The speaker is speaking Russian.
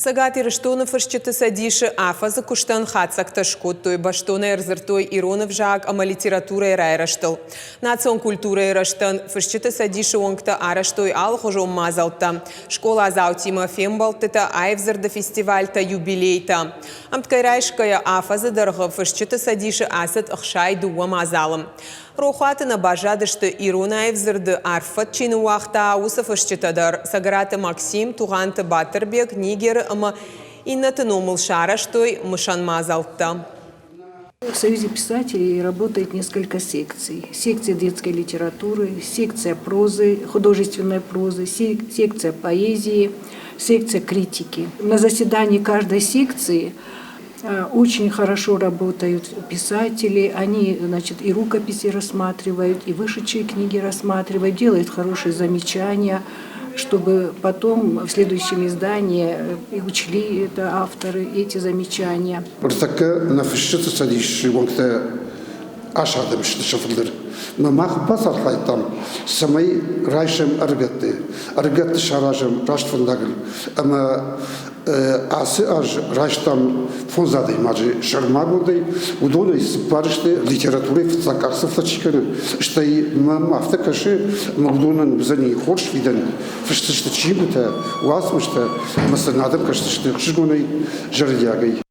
Сагати Раштонов фършчета садише афа за куштан хацак ташкот, той баштона ерзъртой иронов жак, ама литература е рай раштал. Национ култура е раштан, фършчета садише лонгта араштой ал хожо мазалта. Школа заутима фембалтета, айвзърда фестивальта, юбилейта. Амткай райшкая афа за дърга фършчета садише асът ахшай дуа мазалам. Рохвата на бажадаща Ирона Евзърда арфът, че на уахта уса фъщетадър. Саграта Максим, Туганта Батърбек, Нигер, ама ината номал шараштой мышан мазалта. В Союзе писателей работает несколько секций. Секция детской литературы, секция прозы, художественной прозы, секция поэзии, секция критики. На заседании каждой секции очень хорошо работают писатели, они, значит, и рукописи рассматривают, и вышедшие книги рассматривают, делают хорошие замечания, чтобы потом в следующем издании и учли это авторы, эти замечания. Мамах басар хайтам, самай райшем аргатты шаражем раштфандагл, ама асы аж раштам фонзадый мажи шармагудай, удоной спарышты литературы в цакарсов тачиканы, что и мафта каши магдонан бзани хорш виден, что чим-то, уасмышта, масанадам кашты, что шигуной жардягой.